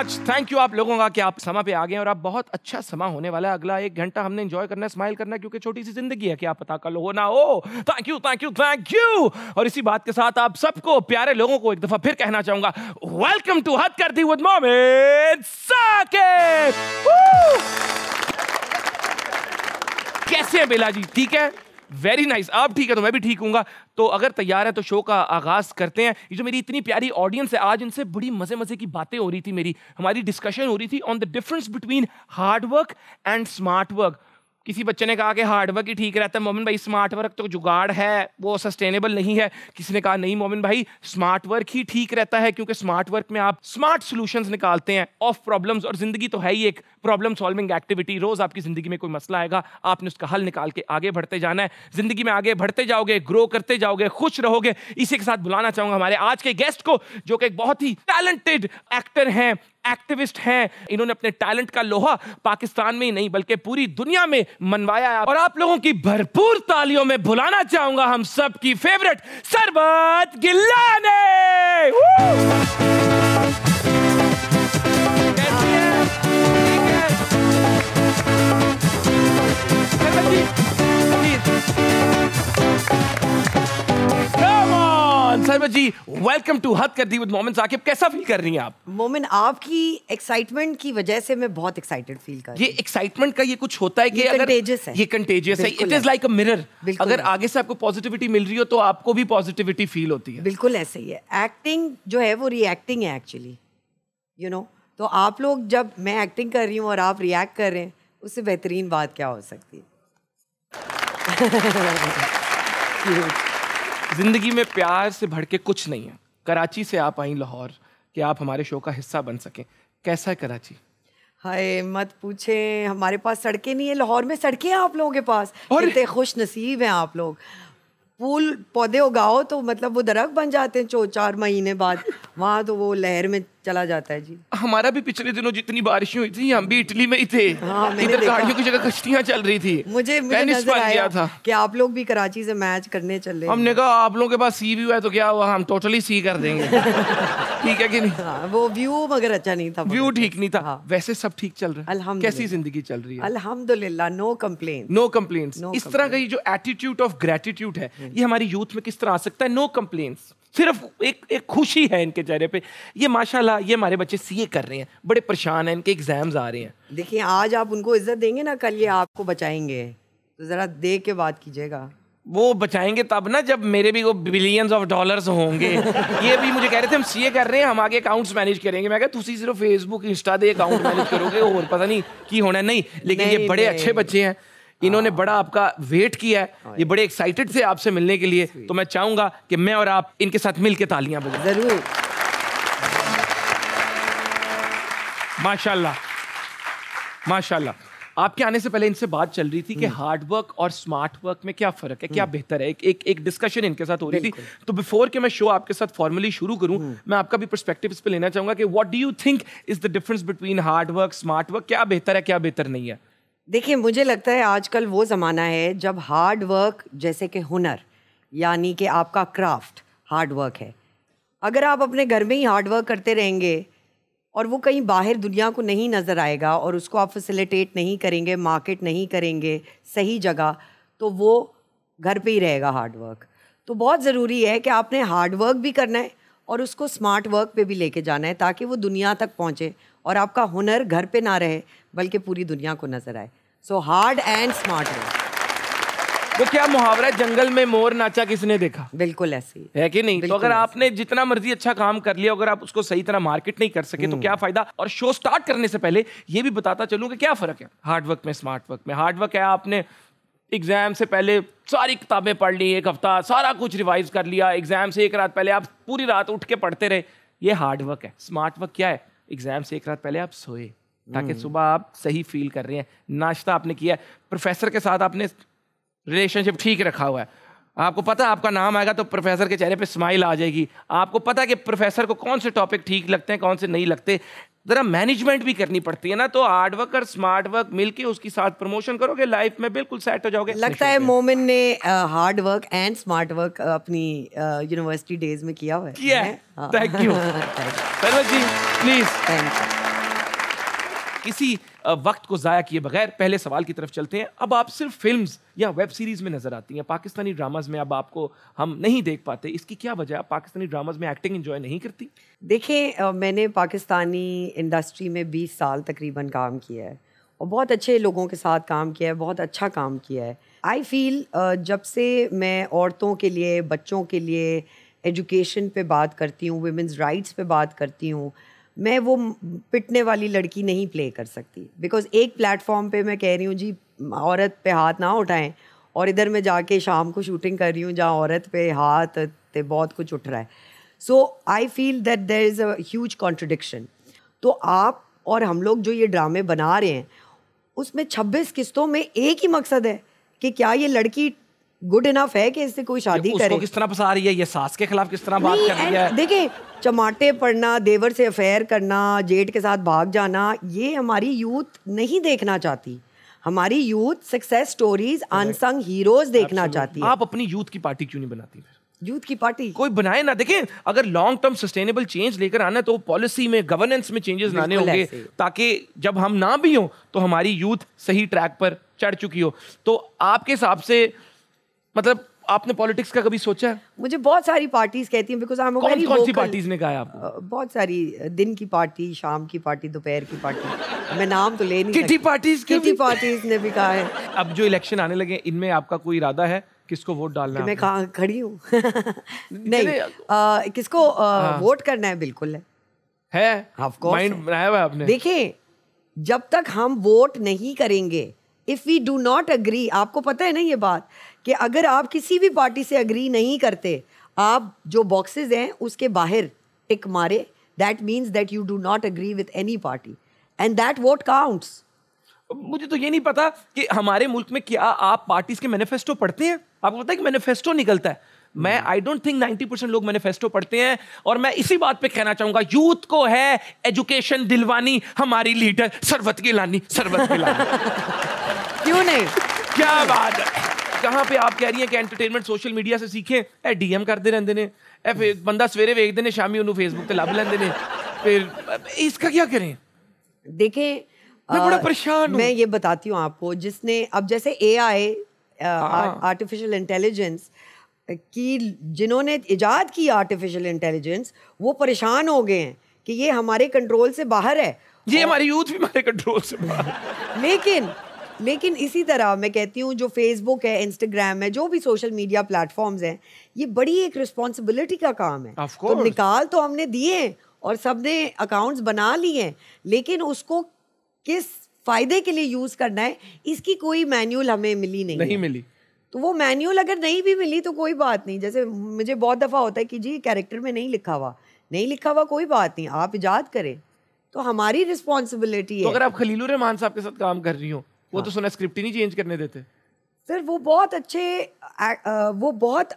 Much, thank you आप लोगों का कि आप समा पे आ गए और आप बहुत अच्छा समा होने वाला है। अगला 1 घंटा हमने एंजॉय करना है, स्माइल करना है, क्योंकि छोटी सी जिंदगी है, क्या पता कल हो ना हो। Thank you thank you thank you. और इसी बात के साथ आप सबको प्यारे लोगों को एक दफा फिर कहना चाहूंगा, वेलकम टू हद कर दी विद मोमिन साकिब। कैसे है बेला जी? ठीक है, वेरी नाइस। आप ठीक है तो मैं भी ठीक हूँगा। तो अगर तैयार है तो शो का आगाज करते हैं। ये जो मेरी इतनी प्यारी ऑडियंस है, आज इनसे बड़ी मजे मजे की बातें हो रही थी, हमारी डिस्कशन हो रही थी on the difference between hard work and smart work. किसी बच्चे ने कहा कि हार्ड वर्क ही ठीक रहता है मोमिन भाई, स्मार्ट वर्क तो जुगाड़ है, वो सस्टेनेबल नहीं है। किसी ने कहा नहीं मोमिन भाई, स्मार्ट वर्क ही ठीक रहता है, क्योंकि स्मार्ट वर्क में आप स्मार्ट सॉल्यूशंस निकालते हैं ऑफ प्रॉब्लम्स। और जिंदगी तो है ही एक प्रॉब्लम सॉल्विंग एक्टिविटी। रोज आपकी जिंदगी में कोई मसला आएगा, आपने उसका हल निकाल के आगे बढ़ते जाना है। जिंदगी में आगे बढ़ते जाओगे, ग्रो करते जाओगे, खुश रहोगे। इसी के साथ बुलाना चाहूंगा हमारे आज के गेस्ट को, जो कि एक बहुत ही टैलेंटेड एक्टर हैं, एक्टिविस्ट हैं। इन्होंने अपने टैलेंट का लोहा पाकिस्तान में ही नहीं बल्कि पूरी दुनिया में मनवाया है। और आप लोगों की भरपूर तालियों में बुलाना चाहूंगा हम सब की फेवरेट सरबत गिलानी। कैसी है? ठीक है सरबत जी, सरबत जी, वेलकम टू हद कर दी विद मोमिन साकिब। कैसा फील कर रही हैं आप? मोमिन, आपकी एक्साइटमेंट की वजह से मैं बहुत एक्साइटेड फील कर रही हूँ। ये एक्साइटमेंट का ये कुछ होता है कि अगर कंटेजियस है, ये कंटेजियस है, it is like a mirror. अगर आगे से आपको पॉजिटिविटी मिल रही हो तो आपको भी पॉजिटिविटी फील होती है। बिल्कुल ऐसे ही है। एक्टिंग जो है वो रिएक्टिंग है एक्चुअली, यू नो। तो आप लोग, जब मैं एक्टिंग कर रही हूँ और आप रिएक्ट कर रहे हैं, उससे बेहतरीन बात क्या हो सकती है? जिंदगी में प्यार से बढ़ के कुछ नहीं है। कराची से आप आई लाहौर कि आप हमारे शो का हिस्सा बन सकें। कैसा है कराची? हाय मत पूछे, हमारे पास सड़कें नहीं है। लाहौर में सड़कें हैं आप लोगों के पास? कितने खुश नसीब हैं आप लोग। फूल पौधे उगाओ तो मतलब वो दरख्त बन जाते हैं 4 महीने बाद। वहाँ तो वो लहर में चला जाता है जी। हमारा भी पिछले दिनों जितनी बारिशें हुई थी, हम भी इटली में ही थे। हाँ, इधर गाड़ियों की जगह कश्तियां चल रही थी। मुझे नजर आया था कि आप लोग भी कराची से मैच करने चल रहे। हमने कहा आप लोगों के पास सी व्यू है तो क्या हुआ, हम टोटली सी कर देंगे। ठीक है कि नहीं? हाँ, वो व्यू मगर अच्छा नहीं था। व्यू ठीक नहीं था। हाँ। वैसे सब ठीक चल रहा है? अल्हम्दुलिल्लाह। कैसी जिंदगी चल रही है? अल्हम्दुलिल्लाह, नो कंप्लेन। No complaints. इस तरह का ये जो एटीट्यूड ऑफ ग्रेटिट्यूड है, ये हमारी यूथ में किस तरह आ सकता है? नो कंप्लेंट्स, सिर्फ एक खुशी है इनके चेहरे पे। ये माशाल्लाह, ये हमारे बच्चे सीए कर रहे हैं, बड़े परेशान हैं, इनके एग्जाम्स आ रहे हैं। देखिए, आज आप उनको इज्जत देंगे ना, कल ये आपको बचाएंगे। तो जरा देख के बात कीजिएगा। वो बचाएंगे तब ना जब मेरे भी वो बिलियंस ऑफ डॉलर्स होंगे। ये भी मुझे कह रहे थे हम सीए कर रहे हैं, हम आगे अकाउंट्स मैनेज करेंगे। मैं कहा तुसी सिर्फ फेसबुक इंस्टा दे अकाउंट मैनेज करोगे और पता नहीं की होना। नहीं, लेकिन ये बड़े अच्छे बच्चे हैं, इन्होंने बड़ा आपका वेट किया है, ये बड़े एक्साइटेड थे आपसे मिलने के लिए। तो मैं चाहूंगा कि मैं और आप इनके साथ मिलके तालियां बजाएं। जरूर। माशाल्लाह माशाल्लाह। आपके आने से पहले इनसे बात चल रही थी कि हार्ड वर्क और स्मार्ट वर्क में क्या फर्क है, क्या बेहतर है। एक डिस्कशन इनके साथ हो रही थी। तो बिफोर के मैं शो आपके साथ फॉर्मली शुरू करूं, मैं आपका भी पर्सपेक्टिव इस पे लेना चाहूंगा कि what do you think is the difference between hard work, smart work? क्या बेहतर है, क्या बेहतर नहीं है? देखिए, मुझे लगता है आजकल वो ज़माना है जब हार्ड वर्क, जैसे कि हुनर, यानी कि आपका क्राफ्ट हार्ड वर्क है। अगर आप अपने घर में ही हार्ड वर्क करते रहेंगे और वो कहीं बाहर दुनिया को नहीं नज़र आएगा और उसको आप फैसिलिटेट नहीं करेंगे, मार्केट नहीं करेंगे सही जगह, तो वो घर पे ही रहेगा हार्ड वर्क। तो बहुत ज़रूरी है कि आपने हार्ड वर्क भी करना है और उसको स्मार्ट वर्क पे भी लेके जाना है, ताकि वो दुनिया तक पहुँचे और आपका हुनर घर पे ना रहे बल्कि पूरी दुनिया को नज़र आए। So hard and smart work. वो क्या मुहावरा है, जंगल में मोर नाचा किसने देखा? बिल्कुल ऐसे ही है कि नहीं? तो अगर आपने जितना मर्जी अच्छा काम कर लिया, अगर आप उसको सही तरह मार्केट नहीं कर सके तो क्या फायदा। और शो स्टार्ट करने से पहले ये भी बताता चलूं कि क्या फर्क है हार्ड वर्क में, स्मार्ट वर्क में। हार्ड वर्क है आपने एग्जाम से पहले सारी किताबें पढ़ ली, एक हफ्ता सारा कुछ रिवाइज कर लिया, एग्जाम से एक रात पहले आप पूरी रात उठ के पढ़ते रहे, ये हार्ड वर्क है। स्मार्ट वर्क क्या है? एग्जाम से एक रात पहले आप सोए ताकि सुबह आप सही फील कर रहे हैं, नाश्ता आपने किया, प्रोफेसर के साथ आपने रिलेशनशिप ठीक रखा हुआ है, आपको पता है आपका नाम आएगा तो प्रोफेसर के चेहरे पे स्माइल आ जाएगी, आपको पता है कि प्रोफेसर को कौन से टॉपिक ठीक लगते हैं, कौन से नहीं लगते। जरा मैनेजमेंट भी करनी पड़ती है ना। तो हार्ड वर्क और स्मार्ट वर्क मिलके उसकी साथ प्रमोशन करोगे, लाइफ में बिल्कुल सेट हो जाओगे। लगता है मोमिन ने hard work and smart work अपनी यूनिवर्सिटी डेज में किया हुआ है। Thank you. Sarwat ji please. Thank you. किसी वक्त को ज़ाया किए बगैर पहले सवाल की तरफ चलते हैं। अब आप सिर्फ फिल्म्स या वेब सीरीज़ में नज़र आती हैं, पाकिस्तानी ड्रामाज में अब आपको हम नहीं देख पाते, इसकी क्या वजह है? आप पाकिस्तानी ड्रामाज में एक्टिंग एंजॉय नहीं करती? देखें, मैंने पाकिस्तानी इंडस्ट्री में 20 साल तकरीबन काम किया है और बहुत अच्छे लोगों के साथ काम किया है, बहुत अच्छा काम किया है। आई फील जब से मैं औरतों के लिए, बच्चों के लिए एजुकेशन पे बात करती हूँ, वुमेन्स राइट्स पे बात करती हूँ, मैं वो पिटने वाली लड़की नहीं प्ले कर सकती। बिकॉज एक प्लेटफॉर्म पे मैं कह रही हूँ जी औरत पे हाथ ना उठाएं, और इधर मैं जाके शाम को शूटिंग कर रही हूँ जहाँ औरत पे हाथ ते बहुत कुछ उठ रहा है। So I feel that there is a huge contradiction. तो आप और हम लोग जो ये ड्रामे बना रहे हैं उसमें 26 किस्तों में एक ही मकसद है कि क्या ये लड़की गुड इनफ है कि इससे कोई शादी करे। उसको किस तरह फंसा रही है, ये सास के खिलाफ किस तरह बात कर रही है। देखिए, चमाटे पड़ना, देवर से अफेयर करना, जेठ के साथ भाग जाना, ये हमारी यूथ नहीं देखना चाहती। हमारी youth success stories, unsung heroes देखना चाहती है। आप अपनी यूथ की पार्टी क्यों नहीं बनाती? यूथ की पार्टी कोई बनाए ना। देखें, अगर लॉन्ग टर्म सस्टेनेबल चेंज लेकर आना है तो पॉलिसी में, गवर्नेंस में चेंजेस लाने होंगे, ताकि जब हम ना भी हो तो हमारी यूथ सही ट्रैक पर चढ़ चुकी हो। तो आपके हिसाब से मतलब आपने पॉलिटिक्स का कभी सोचा है? मुझे बहुत सारी पार्टीज कहती हैं, बिकॉज आई एम वेरी कौन सी पार्टीज ने कहा है आपको? बहुत सारी, दिन की पार्टी, शाम की पार्टी, दोपहर की पार्टी, मैं नाम तो ले नहीं सकती। किटी पार्टीज ने भी कहा है। अब जो इलेक्शन आने लगे, इनमें आपका कोई इरादा है किसको वोट डालना है? मैं कहाँ खड़ी हूँ नहीं, किसको वोट करना है? बिल्कुल है, ऑफ कोर्स माइंड बनाया हुआ आपने। देखिए, जब तक हम वोट नहीं करेंगे, if we do not agree, आपको पता है ना ये बात कि अगर आप किसी भी पार्टी से अग्री नहीं करते, आप जो बॉक्सेस हैं उसके बाहर टिक मारे, that means that you do not agree with any party and that vote counts. मुझे तो ये नहीं पता कि हमारे मुल्क में क्या आप पार्टीज के मैनिफेस्टो पढ़ते हैं? आपको पता है कि मैनिफेस्टो निकलता है? मैं आई डोंट थिंक 90% लोग मैनिफेस्टो पढ़ते हैं। और मैं इसी बात पे कहना चाहूंगा, यूथ को है एजुकेशन दिलवानी, हमारी लीडर सरवत गिलानी, सरवत गिलानी। क्यों नहीं? क्या बात है। कहाँ पे आप कह रही हैं कि एंटरटेनमेंट सोशल मीडिया से सीखें? ए डीएम करते रहते ने, ए बंदा सवेरे वेखते ने, शामी उन्होंने फेसबुक पे लब लेंदे ने, फिर इसका क्या करें? देखें, मैं बड़ा परेशान हूं। मैं ये बताती हूँ आपको, जिसने अब जैसे एआई, आर्टिफिशियल इंटेलिजेंस की, जिन्होंने इजाद की आर्टिफिशियल इंटेलिजेंस, वो परेशान हो गए हैं कि ये हमारे कंट्रोल से बाहर है। ये हमारी यूथ भी हमारे कंट्रोल से बाहर। लेकिन इसी तरह मैं कहती हूँ, जो फेसबुक है, इंस्टाग्राम है, जो भी सोशल मीडिया प्लेटफॉर्म्स हैं, ये बड़ी एक रिस्पॉन्सिबिलिटी का काम है। तो निकाल तो हमने दिए और सबने अकाउंट्स बना लिए हैं, लेकिन उसको किस फायदे के लिए यूज करना है, इसकी कोई मैन्युअल हमें नहीं मिली। तो वो मैन्युअल अगर नहीं भी मिली तो कोई बात नहीं। जैसे मुझे बहुत दफा होता है कि जी कैरेक्टर में नहीं लिखा हुआ, कोई बात नहीं, आप इजाद करें, तो हमारी रिस्पॉन्सिबिलिटी है। तो अगर आप खलीलुर रहमान साहब के साथ काम कर रही हो, वो तो सुना स्क्रिप्ट ही नहीं चेंज करने देते। सर, वो बहुत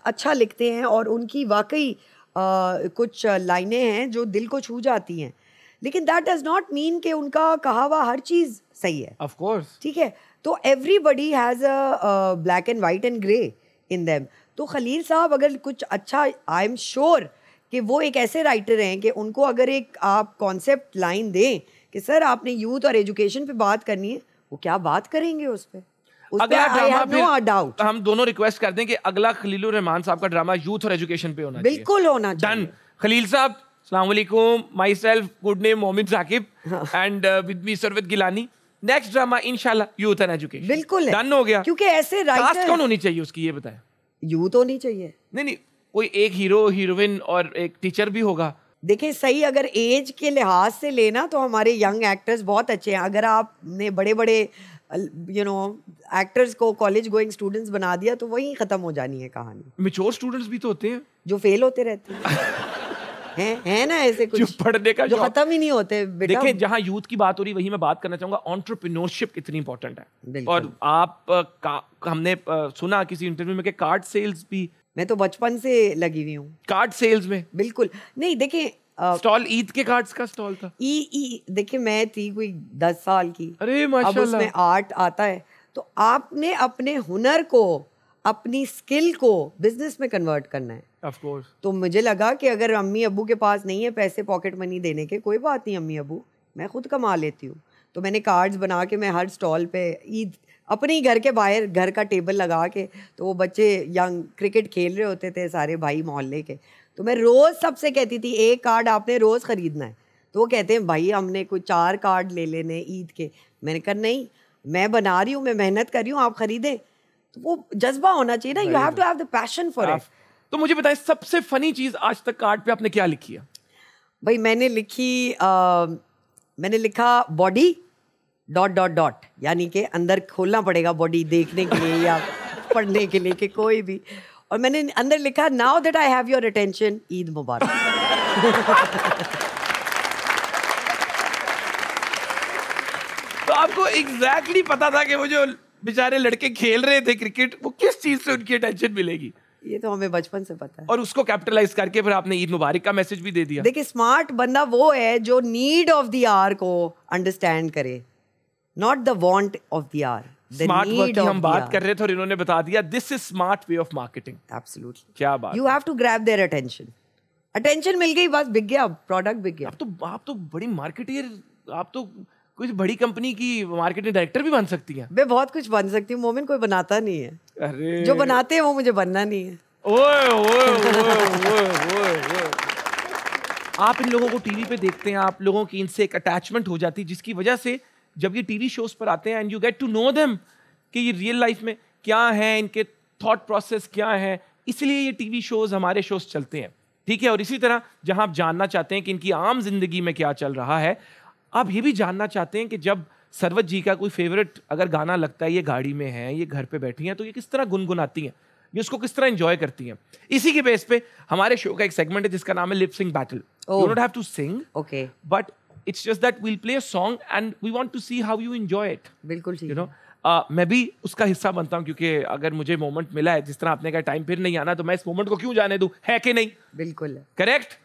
अच्छा लिखते हैं और उनकी वाकई कुछ लाइनें हैं जो दिल को छू जाती हैं, लेकिन दैट डज नॉट मीन कि उनका कहा हुआ हर चीज सही है। ऑफ कोर्स, ठीक है। तो everybody has a black and white and grey in them. तो खलील साहब अगर कुछ अच्छा, आई एम श्योर कि वो एक ऐसे राइटर हैं कि उनको अगर एक आप कॉन्सेप्ट लाइन दें कि सर आपने यूथ और एजुकेशन पे बात करनी है, वो क्या बात करेंगे उस पे। अगला ड्रामा नो डाउट हम दोनों रिक्वेस्ट कर दें कि अगला खलीलुर रहमान साहब का ड्रामा यूथ और एजुकेशन पे होना चाहिए। बिल्कुल होना चाहिए। डन। खलील साहब, अस्सलाम वालेकुम, my self good name Momin Saqib and with me Sarwat Gilani. Next drama इंशाल्लाह यूथ एंड एजुकेशन। बिल्कुल डन हो गया। क्योंकि ऐसे राइटर, कास्ट कौन होनी चाहिए उसकी, ये बताएं। यूथ होनी चाहिए। नहीं, कोई एक हीरो, हीरोइन और एक टीचर भी होगा। देखिए, सही अगर एज के लिहाज से लेना तो हमारे यंग एक्टर्स बहुत अच्छे हैं। अगर आपने बड़े बड़े एक्टर्स को कॉलेज गोइंग स्टूडेंट्स बना दिया तो वही खत्म हो जानी है कहानी। मैच्योर स्टूडेंट्स भी तो होते हैं जो फेल होते रहते हैं। है ना ऐसे कुछ जो पढ़ने का जो खत्म ही नहीं होते बेटा। देखिए, जहां यूथ की बात हो रही वही मैं बात करना चाहूंगा, एंटरप्रेन्योरशिप कितनी इंपॉर्टेंट है। और आप हमने सुना किसी इंटरव्यू में कि कार्ड सेल्स भी, मैं तो बचपन से लगी हुई हूँ कार्ड सेल्स में। बिल्कुल नहीं, देखिए स्टॉल ईद के कार्ड्स का स्टॉल था। देखिए, मैं थी कोई 10 साल की। अरे माशाल्लाह। अब उसमें आर्ट आता है तो आपने अपने हुनर को, अपनी स्किल को बिजनेस में कन्वर्ट करना है। Of course. तो मुझे लगा कि अगर अम्मी अब्बू के पास नहीं है पैसे पॉकेट मनी देने के, कोई बात नहीं अम्मी अब्बू, मैं खुद कमा लेती हूँ। तो मैंने कार्ड्स बना के मैं हर स्टॉल पे ईद अपने ही घर के बाहर घर का टेबल लगा के, तो वो बच्चे यंग क्रिकेट खेल रहे होते थे सारे भाई मोहल्ले के, तो मैं रोज़ सबसे कहती थी एक कार्ड आपने रोज़ ख़रीदना है। तो वो कहते हैं भाई हमने कोई 4 कार्ड ले लेने ईद के। मैंने कहा नहीं, मैं बना रही हूँ, मैं मेहनत कर रही हूँ, आप खरीदें। तो वो जज्बा होना चाहिए ना, you have to have the passion for it. तो मुझे बताएं सबसे फनी चीज आज तक कार्ड पे आपने क्या लिखी है? भाई मैंने लिखा बॉडी डॉट डॉट डॉट, यानी कि अंदर खोलना पड़ेगा बॉडी देखने के लिए या पढ़ने के लिए कि कोई भी, और मैंने अंदर लिखा now that I have your attention, ईद मुबारक। तो आपको एग्जैक्टली पता था कि वो जो बेचारे लड़के खेल रहे थे क्रिकेट, वो किस चीज से उनकी अटेंशन मिलेगी? ये तो हमें बचपन से पता है। और उसको कैपिटलाइज करके फिर आपने ईद मुबारक का मैसेज भी दे दिया। देखिए स्मार्ट बंदा वो है जो नीड ऑफ द आवर को अंडरस्टैंड करे, not the want of the hour. Smart work की हम बात कर रहे थे और इन्होंने बता दिया this is smart way of marketing. Absolutely, क्या बात। You have to grab their attention. Attention मिल गई, बस बिक गया, प्रोडक्ट बिक गया। आप तो बड़ी मार्केटियर, आप तो कुछ बड़ी कंपनी की मार्केटिंग डायरेक्टर भी बन सकती हैं। मैं बहुत कुछ बन सकती हूँ मोमिन, कोई बनाता नहीं है। अरे जो बनाते हैं वो मुझे बनना नहीं है। ओए ओए ओए ओए ओए। आप इन लोगों को टीवी पे देखते हैं, आप लोगों की इनसे एक अटैचमेंट हो जाती है, जिसकी वजह से जब ये टीवी शोज पर आते हैं and you get to know them कि ये रियल लाइफ में क्या है, इनके थॉट प्रोसेस क्या है, इसलिए ये टीवी शोज हमारे शोज चलते हैं, ठीक है। और इसी तरह जहां आप जानना चाहते हैं कि इनकी आम जिंदगी में क्या चल रहा है, आप ये भी जानना चाहते हैं कि जब सरवत जी का कोई फेवरेट अगर गाना लगता है, ये गाड़ी में है, ये घर पे बैठी हैं, तो ये किस तरह गुनगुनाती हैं, ये उसको किस तरह एंजॉय करती हैं। इसी के बेस पे हमारे शो का एक सेगमेंट है जिसका नाम है lip sing battle. You don't have to sing, okay, but it's just that we'll play a song and we want to see how you enjoy it. बिल्कुल ठीक, यू नो मैं भी उसका हिस्सा बनता हूं, क्योंकि अगर मुझे मोमेंट मिला है, जिस तरह आपने कहा टाइम फिर नहीं आना, तो मैं इस मोमेंट को क्यों जाने दूं, है कि नहीं? बिल्कुल करेक्ट।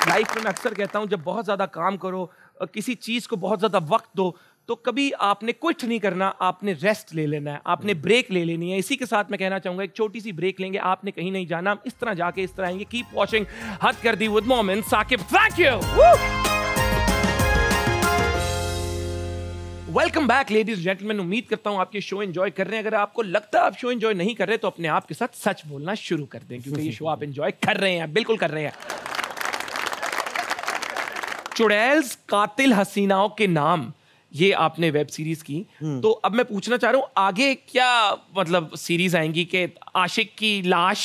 लाइफ में मैं अक्सर कहता हूँ जब बहुत ज़्यादा काम करो, किसी चीज़ को बहुत ज़्यादा वक्त दो, तो कभी आपने क्विट नहीं करना, आपने रेस्ट ले लेना है, आपने ब्रेक ले लेनी है। इसी के साथ मैं कहना चाहूँगा एक छोटी सी ब्रेक लेंगे, आपने कहीं नहीं जाना, इस तरह जाके इस तरह आएंगे। कीप वॉचिंग हद कर दी with Momin Saqib. Thank you. Welcome back ladies gentleman. उम्मीद करता हूं आपके शो एंजॉय कर रहे हैं। अगर आपको लगता है आप शो एंजॉय नहीं कर रहे तो अपने आप के साथ सच बोलना शुरू कर दें, क्योंकि ये शो आप एंजॉय कर रहे हैं, बिल्कुल कर रहे हैं। चुड़ैल्स कातिल हसीनाओं के नाम, ये आपने वेब सीरीज की। तो अब मैं पूछना चाह रहा हूं आगे क्या मतलब सीरीज आएंगी कि आशिक की लाश,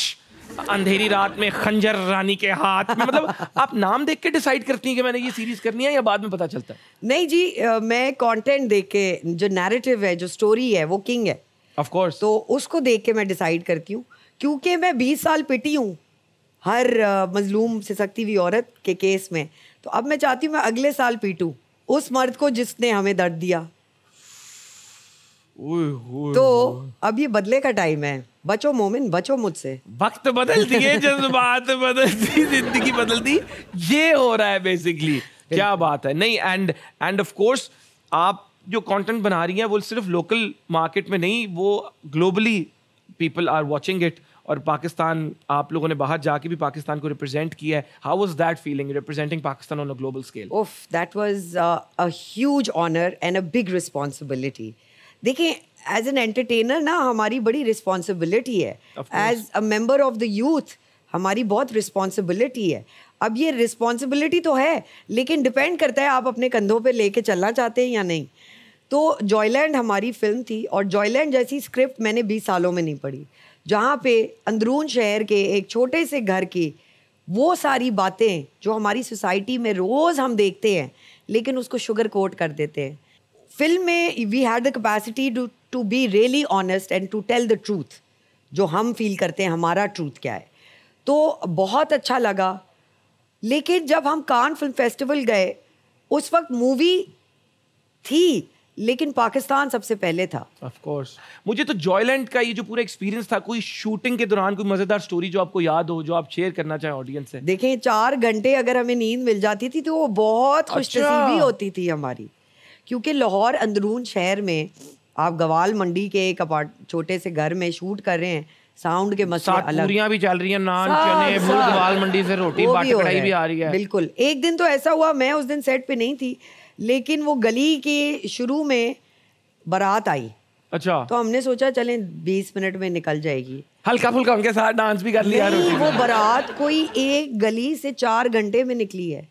अंधेरी रात में खंजर रानी के हाथ में, मतलब आप नाम देख के डिसाइड करती हैं कि मैंने ये सीरीज करनी है या बाद में पता चलता है? नहीं जी, मैं कंटेंट देख के, जो नैरेटिव है, जो स्टोरी है, वो किंग है ऑफ कोर्स, तो उसको देख के मैं डिसाइड करती हूँ। क्योंकि मैं 20 साल पिटी हूँ हर मजलूम से सकती हुई औरत के केस में, तो अब मैं चाहती हूँ मैं अगले साल पीटूं उस मर्द को जिसने हमें दर्द दिया। तो अब ये बदले का टाइम है। बचो मोमिन, बचो मुझसे। वक्त बदल दिए, जज्बात बदलती, जिंदगी बदलती, ये हो रहा है बेसिकली। क्या बात है। नहीं, एंड ऑफ कोर्स आप जो कंटेंट बना रही हैं वो सिर्फ लोकल मार्केट में नहीं, वो globally people are watching it. और पाकिस्तान, आप लोगों ने बाहर जाके भी पाकिस्तान को रिप्रेजेंट किया है। How was that feeling representing Pakistan on a global scale? ओफ, that was a huge honour and a big responsibility. देखिए, एज एन एंटरटेनर ना हमारी बड़ी रिस्पॉन्सिबिलिटी है। As a member of the youth हमारी बहुत रिस्पॉन्सिबिलिटी है। अब ये रिस्पॉन्सिबिलिटी तो है, लेकिन डिपेंड करता है आप अपने कंधों पे लेके चलना चाहते हैं या नहीं। तो जॉयलैंड हमारी फिल्म थी, और जॉयलैंड जैसी स्क्रिप्ट मैंने 20 सालों में नहीं पढ़ी, जहाँ पे अंदरून शहर के एक छोटे से घर की वो सारी बातें जो हमारी सोसाइटी में रोज़ हम देखते हैं, लेकिन उसको शुगर कोट कर देते हैं। फिल्म में we had the capacity to be really honest and to tell the truth, जो हम फील करते हैं हमारा ट्रूथ क्या है। तो बहुत अच्छा लगा। लेकिन जब हम कान फिल्म फेस्टिवल गए, उस वक्त मूवी थी, लेकिन पाकिस्तान सबसे पहले था। Of course. मुझे तो जॉयलैंड का ये जो पूरा एक्सपीरियंस था, कोई शूटिंग के दौरान कोई मजेदार स्टोरी जो आपको याद हो, जो आप शेयर करना चाहें ऑडियंस से? देखें, 4 घंटे अगर हमें नींद मिल जाती थी तो वो बहुत खुशनसीबी होती थी हमारी। क्योंकि लाहौर अंदरून शहर में आप गवाल मंडी के एक छोटे से घर में शूट कर रहे हैं, साउंड के मसले अलग, पूरियां भी चल रही हैं, नान चने, गवाल मंडी से रोटी बाट कढ़ाई भी आ रही है। बिल्कुल। एक दिन तो ऐसा हुआ, मैं उस दिन सेट पे नहीं थी, लेकिन वो गली के शुरू में बारात आई। अच्छा। तो हमने सोचा चलें 20 मिनट में निकल जाएगी, हल्का फुल्का उनके साथ डांस भी कर लिया। वो बारात कोई एक गली से 4 घंटे में निकली है,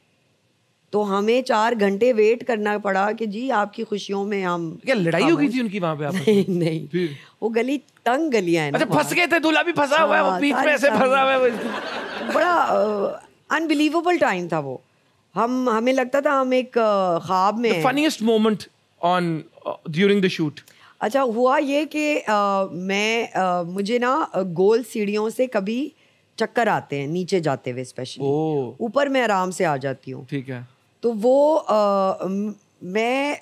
तो हमें 4 घंटे वेट करना पड़ा कि जी आपकी खुशियों में हम। क्या लड़ाई हो गई थी उनकी वहां पे आपस में? नहीं, वो गली तंग गलियां हैं ना। अच्छा, फंस गए थे, दूल्हा भी फंसा हुआ है, वो बीच में ऐसे फंसा हुआ है। बड़ा अनबिलीवेबल टाइम था वो। हमें लगता था हम एक ख्वाब में हैं। Funniest moment on during the shoot? अच्छा, हुआ ये कि मुझे ना गोल सीढ़ियों से कभी चक्कर आते हैं नीचे जाते हुए, स्पेशली। ऊपर मैं आराम से आ जाती हूँ। ठीक है। तो वो मैं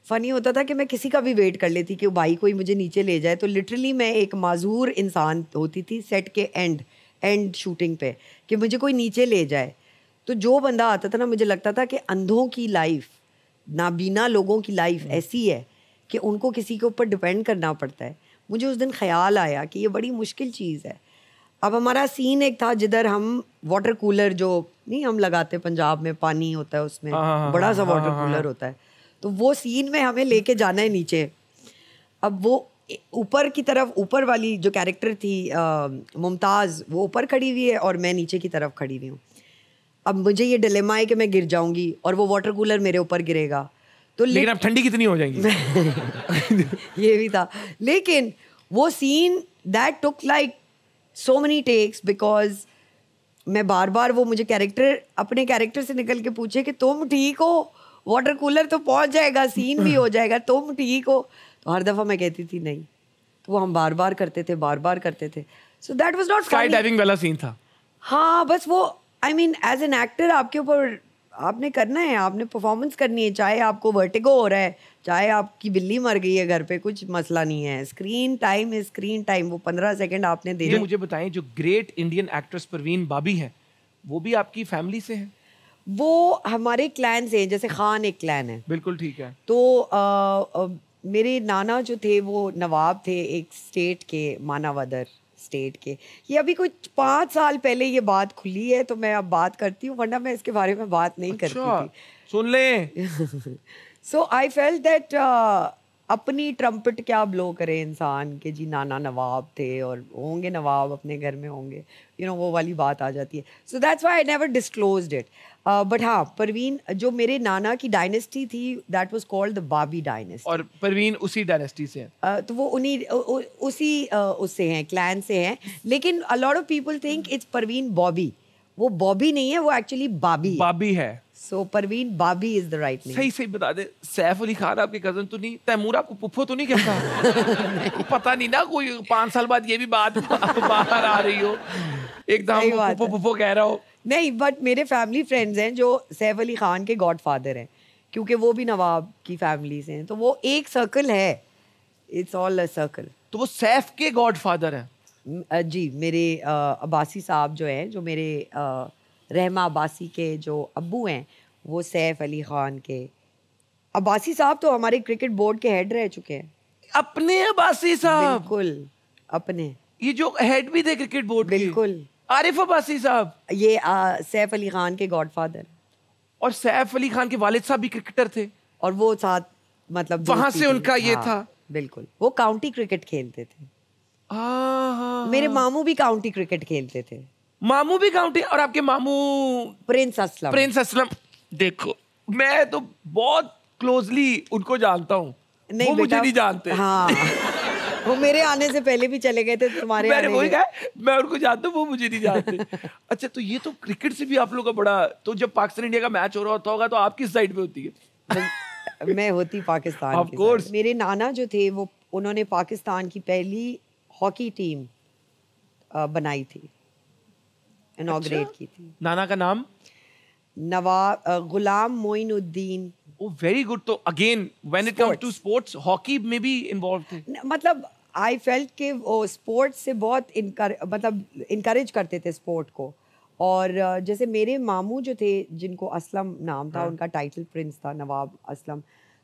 फनी होता था कि मैं किसी का भी वेट कर लेती कि भाई कोई मुझे नीचे ले जाए। तो लिटरली मैं एक माजूर इंसान होती थी सेट के एंड शूटिंग पे, कि मुझे कोई नीचे ले जाए। तो जो बंदा आता था ना, मुझे लगता था कि अंधों की लाइफ, नाबीना लोगों की लाइफ ऐसी है कि उनको किसी के ऊपर डिपेंड करना पड़ता है। मुझे उस दिन ख्याल आया कि ये बड़ी मुश्किल चीज़ है। अब हमारा सीन एक था जिधर हम वाटर कूलर, जो नहीं हम लगाते पंजाब में, पानी होता है उसमें, बड़ा सा वाटर कूलर होता है, तो वो सीन में हमें लेके जाना है नीचे। अब वो ऊपर की तरफ, ऊपर वाली जो कैरेक्टर थी मुमताज़, वो ऊपर खड़ी हुई है और मैं नीचे की तरफ खड़ी हुई हूँ। अब मुझे ये डिलेमा है कि मैं गिर जाऊंगी और वो वाटर कूलर मेरे ऊपर गिरेगा। तो लेकिन अब ठंडी कितनी हो जाएंगी? ये भी था। लेकिन वो seen that took like so many takes, because मैं बार बार, वो मुझे अपने कैरेक्टर से निकल के पूछे कि तुम ठीक हो, वाटर कूलर तो पहुंच जाएगा, सीन भी हो जाएगा, तुम ठीक हो? तो हर दफा मैं कहती थी नहीं। तो वो हम बार बार करते थे। So that was not sky diving वाला सीन था। हाँ, बस वो I mean as an actor आपके ऊपर आपने करना है, आपने परफॉर्मेंस करनी है, चाहे आपको वर्टिगो हो रहा है, चाहे आपकी बिल्ली मर गई है घर पे, कुछ मसला नहीं है। Screen time is screen time. वो 15 सेकंड आपने देना। मुझे बताएं, जो ग्रेट इंडियन एक्ट्रेस परवीन बाबी हैं, वो भी आपकी फैमिली से हैं? वो हमारे क्लैन से हैं, जैसे खान एक क्लैन है। बिल्कुल ठीक है। तो मेरे नाना जो थे वो नवाब थे एक स्टेट के, मानावदर स्टेट के। ये अभी कुछ 5 साल पहले ये बात खुली है, तो मैं अब बात करती हूँ, वरना मैं इसके बारे में बात नहीं करती थी। सुन ले। सो आई फेल्ट दैट अपनी ट्रम्पेट क्या ब्लो करे इंसान के जी नाना नवाब थे और होंगे नवाब अपने घर में होंगे, वो वाली बात आ जाती है। So that's why I never disclosed it. But हाँ, परवीन जो मेरे नाना की डायनेस्टी थी, that was called the Babi dynasty. और परवीन उसी डायनेस्टी से है? तो वो उसी उससे हैं, क्लैन से हैं। लेकिन a lot of people think it's Parveen Bobby. वो बॉबी नहीं है, वो एक्चुअली बाबी है। सो परवीन बाबी इज द राइट नेम। सही बता दे, सैफ अली खान आपके कजन तो नहीं? तैमूर आपको पुप्पो तो नहीं कहता? पता नहीं ना, कोई 5 साल बाद ये भी बात बाहर आ रही हो, एकदम पुप्पो कह रहा हो। नहीं, बट मेरे फैमिली फ्रेंड्स हैं जो सैफ अली खान के गॉडफादर हैं, क्योंकि वो भी नवाब की फैमिली से हैं। तो वो एक सर्कल है, इट्स ऑल अ सर्कल। तो वो सैफ के गॉडफादर हैं? जी, मेरे अब्बासी साहब जो हैं, जो मेरे रहमा अब्बासी के जो अब्बू हैं, वो सैफ अली खान के। अब्बासी साहब तो हमारे क्रिकेट बोर्ड के हेड रह चुके हैं। अपने अब्बासी साहब? बिल्कुल अपने। ये जो हेड भी थे क्रिकेट बोर्ड के? बिल्कुल। आरिफ अब्बासी साहब? ये सैफ अली खान के गॉडफादर। और सैफ अली खान के वालिद साहब भी क्रिकेटर थे? और वो साथ, मतलब वहां से उनका ये था? बिल्कुल, वो काउंटी क्रिकेट खेलते थे। मेरे मामू भी काउंटी क्रिकेट खेलते थे। मामू भी काउंटी? और आपके मामू? प्रिंस असलम। देखो, मैं तो बहुत क्लोजली उनको जानता हूँ। नहीं, वो मुझे नहीं जानते। हाँ। वो मेरे आने से पहले भी चले गए थे तुम्हारे मैंने वही कहा, मैं उनको जानता हूँ, वो मुझे नहीं जानते। अच्छा, तो ये तो क्रिकेट से भी आप लोग का बड़ा, तो जब पाकिस्तान इंडिया का मैच हो रहा होगा तो आप किस साइड पे होती है? मैं होती पाकिस्तान की साइड। मेरे नाना जो थे वो, उन्होंने पाकिस्तान की पहली हॉकी टीम बनाई थी, इनॉग्रेट की थी। नाना का नाम? नवाब गुलाम मोइनुद्दीन। Oh, very good. तो again, when it comes to sports, hockey में भी involved थे? मतलब I felt कि वो स्पोर्ट्स से बहुत इनकरेज करते थे स्पोर्ट को। और जैसे मेरे मामू जो थे, जिनको असलम नाम था, उनका टाइटल प्रिंस था, नवाब असलम,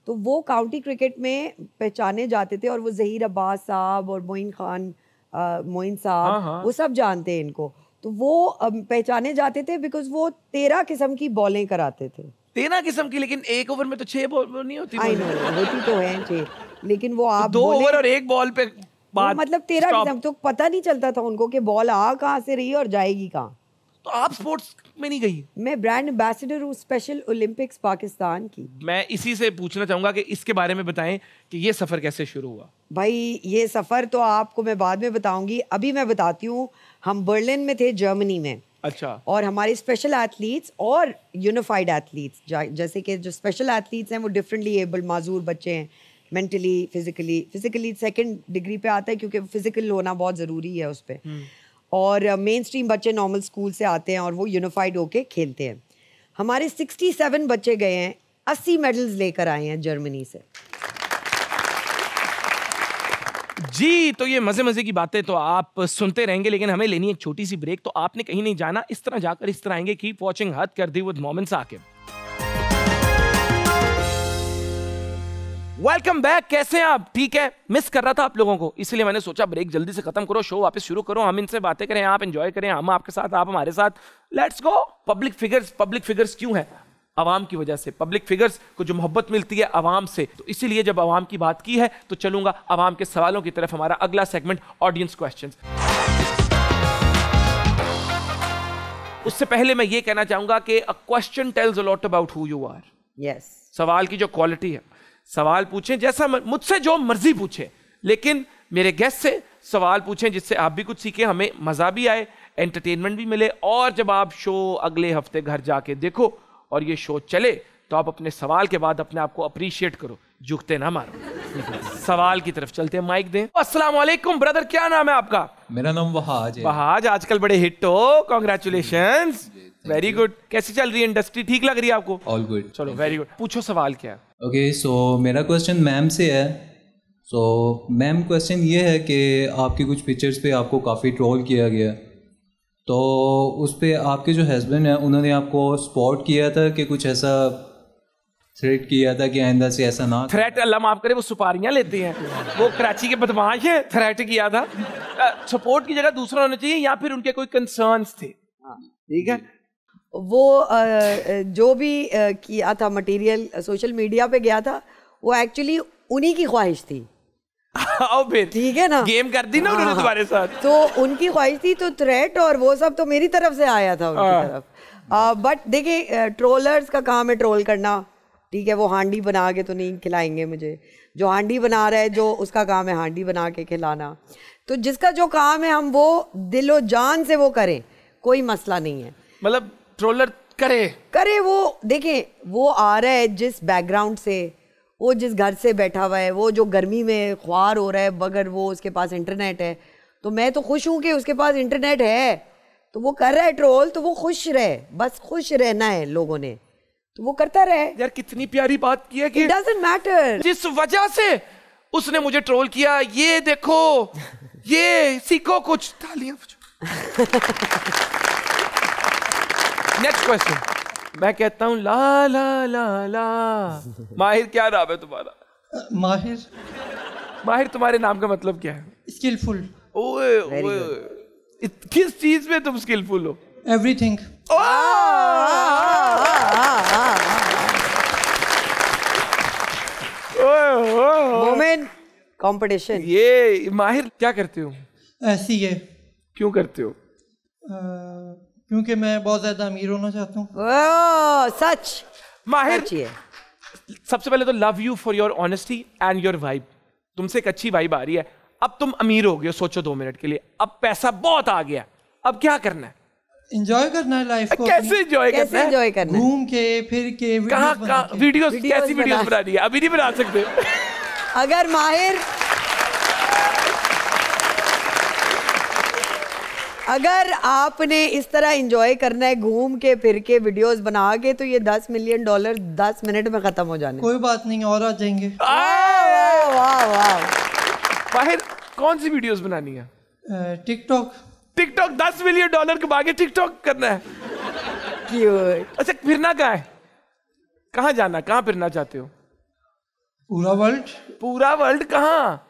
तो वो काउंटी क्रिकेट में पहचाने जाते थे। और वो ज़हीर अब्बास साहब और मोइन साहब, वो सब जानते हैं इनको। तो वो पहचाने जाते थे बिकॉज वो 13 किस्म की बॉलें कराते थे। 13 किस्म की? लेकिन एक ओवर में तो 6 बॉल नहीं होती? आई नो, होती तो है 6, लेकिन वो आप 2 ओवर और 1 बॉल पे बात, मतलब 13 किस्म, तो पता नहीं चलता था उनको कि बॉल आ कहाँ से रही है और जाएगी कहाँ। तो आप स्पोर्ट्स में नहीं गई? मैं ब्रांड एम्बेसडर हूँ स्पेशल ओलंपिक्स पाकिस्तान की। मैं इसी से पूछना चाहूंगा कि इसके बारे में बताएं कि ये सफर कैसे शुरू हुआ। भाई, ये सफर तो आपको मैं बाद में बताऊंगी, अभी मैं बताती हूँ। हम बर्लिन में थे, जर्मनी में। अच्छा। और हमारे स्पेशल एथलीट्स और यूनिफाइड एथलीट्स, जैसे कि जो स्पेशल एथलीट्स हैं वो डिफरेंटली एबल्ड माजूर बच्चे हैं, मेंटली फिजिकली सेकंड डिग्री पे आता है, क्योंकि फिजिकल होना बहुत ज़रूरी है उस पर। और मेन स्ट्रीम बच्चे नॉर्मल स्कूल से आते हैं और वो यूनिफाइड होके खेलते हैं। हमारे 67 बच्चे गए हैं, 80 मेडल्स लेकर आए हैं जर्मनी से। जी, तो ये मजे मजे की बातें तो आप सुनते रहेंगे, लेकिन हमें लेनी एक छोटी सी ब्रेक। तो आपने कहीं नहीं जाना, इस तरह जाकर इस तरह आएंगे। कीप वॉचिंग हद कर दी with Momin Saqib. Welcome back. कैसे हैं आप? ठीक है, मिस कर रहा था आप लोगों को, इसलिए मैंने सोचा ब्रेक जल्दी से खत्म करो, शो वापस शुरू करो, हम इनसे बातें करें, आप एंजॉय करें, हम आपके साथ, आप हमारे साथ। Let's go. पब्लिक फिगर्स क्यों है? आवाम की वजह से। पब्लिक फिगर्स को जो मोहब्बत मिलती है आवाम से, तो इसीलिए जब आवाम की बात की है तो चलूंगा आवाम के सवालों की तरफ। हमारा अगला सेगमेंट ऑडियंस क्वेश्चंस। उससे पहले मैं ये कहना चाहूंगा कि a question tells a lot about who you are. Yes. सवाल की जो क्वालिटी है, सवाल पूछें जैसा मुझसे जो मर्जी पूछे, लेकिन मेरे गेस्ट से सवाल पूछें जिससे आप भी कुछ सीखें, हमें मजा भी आए, एंटरटेनमेंट भी मिले। और जब आप शो अगले हफ्ते घर जाके देखो और ये शो चले, तो आप अपने सवाल के बाद अपने आप को अप्रिशिएट करो, झुकते ना मारो। सवाल की तरफ चलते हैं, माइक दें। अस्सलाम वालेकुम ब्रदर, क्या नाम है आपका? मेरा नाम वहाज है। वहाज, आजकल बड़े हिट हो, कॉन्ग्रेचुलेशंस, वेरी गुड। कैसी चल रही है इंडस्ट्री? ठीक लग रही है आपको? All good. चलो वेरी गुड। पूछो सवाल क्या है? ओके, सो मेरा क्वेश्चन मैम से है। सो मैम, क्वेश्चन ये है कि आपकी कुछ पिक्चर्स पे आपको काफ़ी ट्रोल किया गया, तो उस पे आपके जो हस्बैंड हैं उन्होंने आपको स्पॉट किया था कि कुछ ऐसा थ्रेट किया था कि आइंदा से ऐसा ना? थ्रेट अल्लाह माफ करे, वो सुपारियां लेते हैं, वो कराची के बदमाश हैं, थ्रेट किया था। सपोर्ट की जगह दूसरा होना चाहिए, या फिर उनके कोई कंसर्न्स थे? ठीक है, वो जो भी किया था मटेरियल सोशल मीडिया पे गया था, वो एक्चुअली उन्हीं की ख्वाहिश थी। आओ फिर, ठीक है ना, गेम कर दी ना उन्होंने तुम्हारे साथ। तो उनकी ख्वाहिश थी, तो थ्रेट और वो सब तो मेरी तरफ से आया था उनकी तरफ। बट देखिए, ट्रोलर्स का काम है ट्रोल करना, ठीक है। वो हांडी बना के तो नहीं खिलाएंगे मुझे, जो हांडी बना रहा है जो उसका काम है हांडी बना के खिलाना। तो जिसका जो काम है हम वो दिलो जान से वो करें, कोई मसला नहीं है। मतलब ट्रोलर करे वो देखें, वो आ रहा है जिस बैकग्राउंड से, वो जिस घर से बैठा हुआ है, वो जो गर्मी में ख्वार हो रहा है, मगर वो उसके पास इंटरनेट है, तो मैं तो खुश हूँ कि उसके पास इंटरनेट है, तो वो कर रहा है ट्रोल, तो वो खुश रहे, बस खुश रहना है लोगों ने, तो वो करता रहे। यार कितनी प्यारी बात की है कि It doesn't matter। जिस वजह से उसने मुझे ट्रोल किया, ये देखो, ये सीखो कुछ। तालियां। Next question. मैं कहता हूँ ला ला ला ला। माहिर, क्या नाम है तुम्हारा? माहिर, तुम्हारे नाम का मतलब क्या है? स्किलफुल। ओए ओए, किस चीज में तुम स्किलफुल हो? एवरीथिंग। Moment competition. ये माहिर क्या करते हो? ऐसी है। क्यों करते हो? क्योंकि मैं बहुत ज्यादा अमीर होना चाहता हूँ। सच माहिर, सच है। सबसे पहले तो love you for your honesty and your vibe. तुमसे एक अच्छी वाइब आ रही है। अब तुम अमीर हो गए, सोचो 2 मिनट के लिए, अब पैसा बहुत आ गया, अब क्या करना है? एंजॉय करना है लाइफ को। कैसे एंजॉय करना है? एंजॉय करना है? घूम के फिर के कहाँ वीडियोस, कैसी वीडियोस बनानी है? अभी नहीं बना सकते। अगर माहिर, अगर आपने इस तरह एंजॉय करना है घूम के फिर के वीडियोस बना के, तो ये $10 मिलियन 10 मिनट में खत्म हो जाने। कोई बात नहीं, और आ जाएंगे। वाह वाह। माहिर, कौन सी वीडियोस बनानी है? टिकटॉक। 10 मिलियन डॉलर कमा के टिकटॉक करना है? क्यूट। अच्छा, फिरना कहाँ है? कहाँ जाना, कहाँ फिरना चाहते हो? पूरा वर्ल्ड। पूरा वर्ल्ड कहाँ?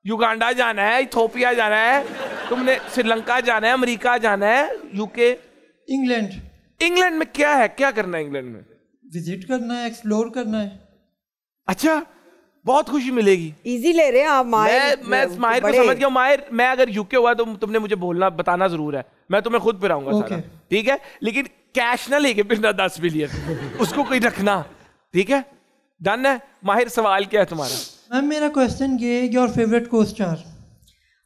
युगांडा जाना है, इथोपिया जाना है, तुमने श्रीलंका जाना है, अमेरिका जाना है, यूके, इंग्लैंड। इंग्लैंड में क्या है? क्या करना है इंग्लैंड में? विजिट करना है, एक्सप्लोर करना है। अच्छा, बहुत खुशी मिलेगी। इजी ले रहे हैं आप माहिर। मैं माहिर को समझ गया। माहिर, मैं अगर यूके हुआ तो तुमने मुझे बताना जरूर है, मैं तुम्हें खुद पिराऊंगा सारा, ठीक है? लेकिन कैश ना लेके फिरना 10 मिलियन, उसको कोई रखना, ठीक है? डन है? माहिर, सवाल क्या है तुम्हारा? मैम, मेरा क्वेश्चन ये, योर फेवरेट को स्टार?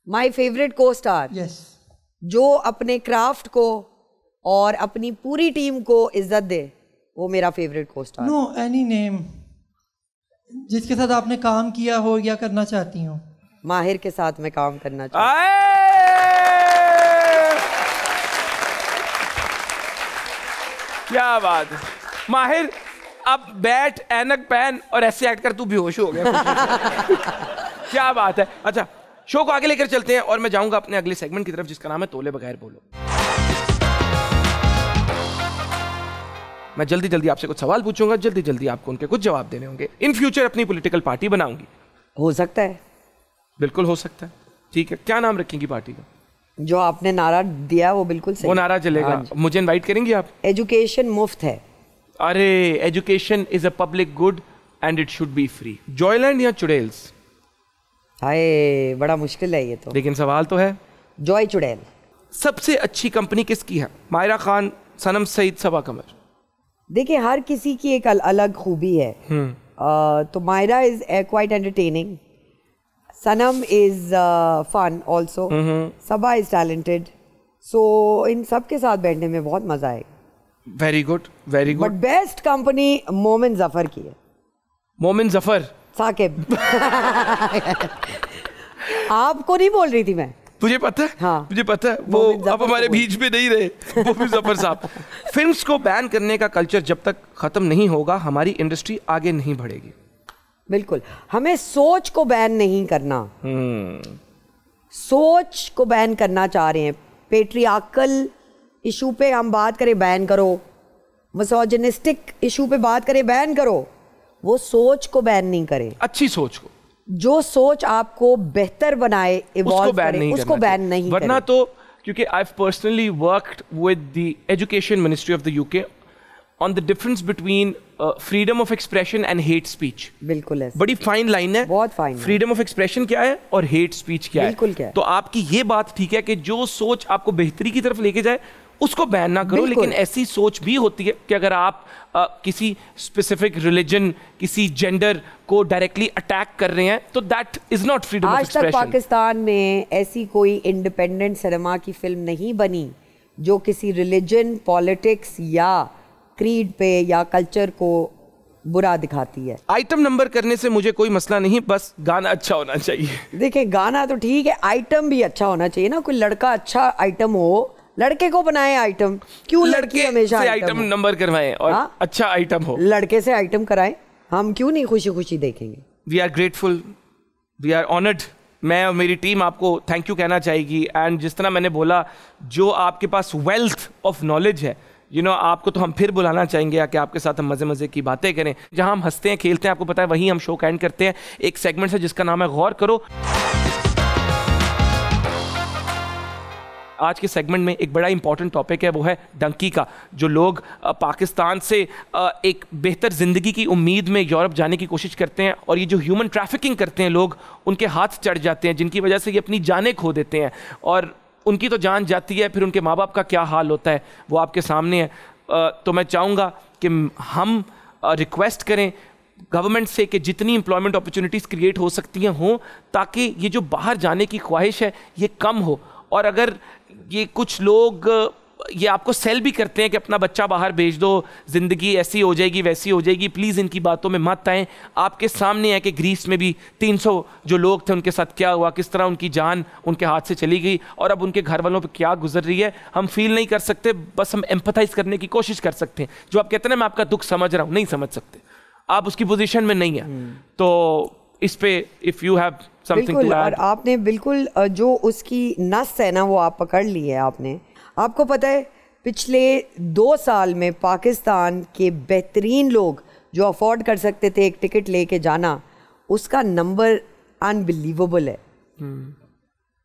माय फेवरेट को स्टार, यस, जो अपने क्राफ्ट को और अपनी पूरी टीम को इज्जत दे, वो मेरा फेवरेट को स्टार। नो, एनी नेम, जिसके साथ आपने काम किया हो या करना चाहती हो। माहिर के साथ मैं काम करना चाहती क्या बात है माहिर। अब बैठ, ऐनक पहन और ऐसे एक्ट कर, तू बेहोश हो गया। क्या बात है। अच्छा, शो को आगे लेकर चलते हैं और मैं जाऊंगा अपने अगले सेगमेंट की तरफ, जिसका नाम है तोले बगैर बोलो। मैं जल्दी जल्दी आपसे कुछ सवाल पूछूंगा, जल्दी जल्दी आपको उनके कुछ जवाब देने होंगे। इन फ्यूचर अपनी पॉलिटिकल पार्टी बनाऊंगी? हो सकता है। बिल्कुल हो सकता है। ठीक है, क्या नाम रखेंगी पार्टी का? जो आपने नारा दिया वो बिल्कुल सही। वो नारा चलेगा। हाँ, मुझे इनवाइट करेंगी आप? एजुकेशन मुफ्त है। अरे, education is a public good and it should be free. Joyland या चुड़ैल्स? हाय, बड़ा मुश्किल है ये तो, लेकिन सवाल तो है। जॉय चुड़ैल। सबसे अच्छी कंपनी किसकी है? मायरा खान, सनम सईद, सबा कमर? देखिए, हर किसी की एक अलग खूबी है। तो Myra is quite entertaining, Sanam is fun also, Saba is talented, so इन सब के साथ बैठने में बहुत मजा आएगा। Very good, very but good. Best company Momin Zafar की है। मोमिन जफर साकिब। आपको नहीं बोल रही थी मैं। मुझे पता है, हाँ। मुझे पता है, वो अब हमारे बीच में नहीं रहे, मोमिन जफर साहब। फिल्म्स को बैन करने का कल्चर जब तक खत्म नहीं होगा, हमारी इंडस्ट्री आगे नहीं बढ़ेगी। बिल्कुल, हमें सोच को बैन नहीं करना। सोच को बैन करना चाह रहे हैं। पेट्रियार्कल इशू पे हम बात करें बैन करो, मिसोजिनिस्टिक इशू पे बात करें बैन करो, वो सोच को बैन नहीं करे, अच्छी सोच को, जो सोच आपको बेहतर बनाए, इवॉल्व करे, उसको बैन नहीं करे। वरना तो क्योंकि I have personally worked with the education ministry of the UK on the difference between freedom of expression and hate speech. बिल्कुल है, बड़ी फाइन लाइन है, बहुत फाइन। फ्रीडम ऑफ एक्सप्रेशन क्या है और हेट स्पीच क्या है। बिल्कुल क्या है। तो आपकी ये बात ठीक है कि जो सोच आपको बेहतरी की तरफ लेके जाए उसको बैन ना करो, लेकिन ऐसी सोच भी होती है कि अगर आप किसी स्पेसिफिक रिलीजन, किसी जेंडर को डायरेक्टली अटैक कर रहे हैं तो that is not freedom of expression. आज तक पाकिस्तान में ऐसी कोई इंडिपेंडेंट सिनेमा की फिल्म नहीं बनी जो किसी रिलीजन, पॉलिटिक्स या क्रीड पे या कल्चर को बुरा दिखाती है। आइटम नंबर करने से मुझे कोई मसला नहीं, बस गाना अच्छा होना चाहिए। देखिए गाना तो ठीक है, आइटम भी अच्छा होना चाहिए ना। कोई लड़का अच्छा आइटम हो, लड़के को बनाए आइटम, क्यों लड़की हमेशा आइटम नंबर करवाएं और अच्छा आइटम हो, लड़के से आइटम कराएं, हम क्यों नहीं खुशी खुशी देखेंगे। We are grateful, we are honoured. मैं और मेरी टीम आपको थैंक यू कहना चाहेगी। एंड जिस तरह मैंने बोला, जो आपके पास वेल्थ ऑफ नॉलेज है, आपको तो हम फिर बुलाना चाहेंगे कि आपके साथ हम मजे मजे की बातें करें। जहां हम हंसते हैं, खेलते हैं, आपको पता है, वहीं हम शो का एंड करते हैं। एक सेगमेंट है जिसका नाम है गौर करो। आज के सेगमेंट में एक बड़ा इंपॉर्टेंट टॉपिक है, वो है डंकी का। जो लोग पाकिस्तान से एक बेहतर ज़िंदगी की उम्मीद में यूरोप जाने की कोशिश करते हैं और ये जो ह्यूमन ट्रैफिकिंग करते हैं लोग, उनके हाथ चढ़ जाते हैं, जिनकी वजह से ये अपनी जानें खो देते हैं और उनकी तो जान जाती है, फिर उनके माँ बाप का क्या हाल होता है वो आपके सामने है। तो मैं चाहूँगा कि हम रिक्वेस्ट करें गवर्नमेंट से कि जितनी एम्प्लॉयमेंट अपॉर्चुनिटीज़ क्रिएट हो सकती हैं हों, ताकि ये जो बाहर जाने की ख्वाहिश है ये कम हो। और अगर ये कुछ लोग ये आपको सेल भी करते हैं कि अपना बच्चा बाहर भेज दो, ज़िंदगी ऐसी हो जाएगी वैसी हो जाएगी, प्लीज़ इनकी बातों में मत आएँ। आपके सामने है कि ग्रीस में भी 300 जो लोग थे उनके साथ क्या हुआ, किस तरह उनकी जान उनके हाथ से चली गई और अब उनके घर वालों पर क्या गुजर रही है। हम फील नहीं कर सकते, बस हम एम्पथाइज करने की कोशिश कर सकते हैं। जो आप कहते हैं ना, मैं आपका दुख समझ रहा हूँ, नहीं समझ सकते, आप उसकी पोजीशन में नहीं है। तो इस पे if you have something to add. और आपने बिल्कुल जो उसकी नस है ना, वो आप पकड़ ली है आपने। आपको पता है पिछले 2 साल में पाकिस्तान के बेहतरीन लोग जो अफोर्ड कर सकते थे एक टिकट लेके जाना, उसका नंबर अनबिलीवेबल है।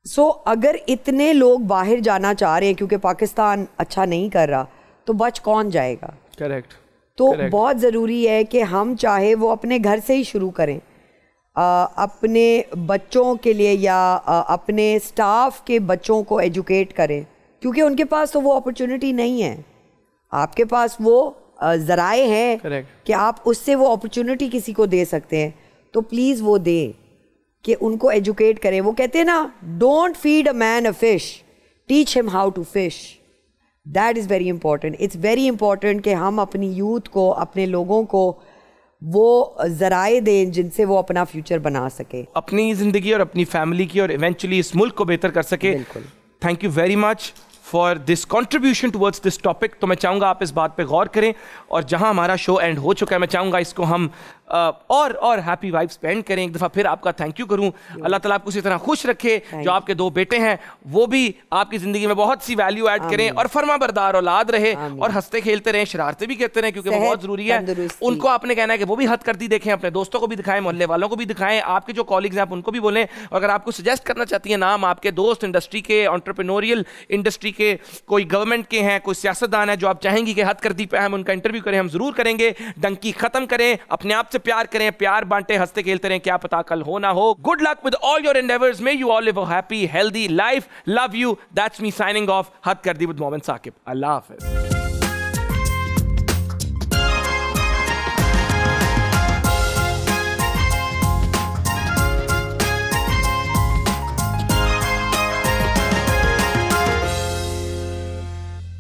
सो अगर इतने लोग बाहर जाना चाह रहे हैं क्योंकि पाकिस्तान अच्छा नहीं कर रहा, तो बच कौन जाएगा? करेक्ट। तो बहुत ज़रूरी है कि हम चाहे वो अपने घर से ही शुरू करें, अपने बच्चों के लिए या अपने स्टाफ के बच्चों को एजुकेट करें, क्योंकि उनके पास तो वो अपॉर्चुनिटी नहीं है। आपके पास वो ज़राए हैं कि आप उससे वो अपॉर्चुनिटी किसी को दे सकते हैं, तो प्लीज़ वो दें कि उनको एजुकेट करें। वो कहते हैं ना, don't feed a man a fish, teach him how to fish. That is very important. It's very important कि हम अपनी यूथ को, अपने लोगों को वो ज़राए दें जिनसे वो अपना फ्यूचर बना सके, अपनी ज़िंदगी और अपनी फैमिली की, और इवेंचुअली इस मुल्क को बेहतर कर सके। Thank you very much for this contribution towards this topic. तो मैं चाहूँगा आप इस बात पे गौर करें, और जहाँ हमारा शो एंड हो चुका है, मैं चाहूँगा इसको हम और हैप्पी वाइब स्पेंड करें। एक दफ़ा फिर आपका थैंक यू करूँ। अल्लाह ताला आपको इसी तरह खुश रखे। जो आपके 2 बेटे हैं वो भी आपकी ज़िंदगी में बहुत सी वैल्यू ऐड करें और फरमाबरदार औलाद रहे और हंसते खेलते रहें, शरारतें भी करते रहें, क्योंकि वो बहुत ज़रूरी है। उनको आपने कहना है कि वो भी हद करती देखें, अपने दोस्तों को भी दिखाएं, मोहल्ले वालों को भी दिखाएं, आपके जो कॉलीग्स हैं आप उनको भी बोलें। अगर आपको सजेस्ट करना चाहती हैं नाम आपके दोस्त इंडस्ट्री के, एंटरप्रेन्योरियल इंडस्ट्री के, कोई गवर्नमेंट के हैं, कोई सियासतदान है जो आप चाहेंगी कि हद करती पे हम उनका इंटरव्यू करें, हम ज़रूर करेंगे। डंकी ख़त्म करें, अपने आप से प्यार करें, प्यार बांटे, हंसते खेलते रहें, क्या पता कल हो ना हो। Good luck with all your endeavours, may you all live a happy healthy life. Love you, that's me signing off. हद कर दी विद मोहम्मद साकिब। अल्लाह हाफ़िज़।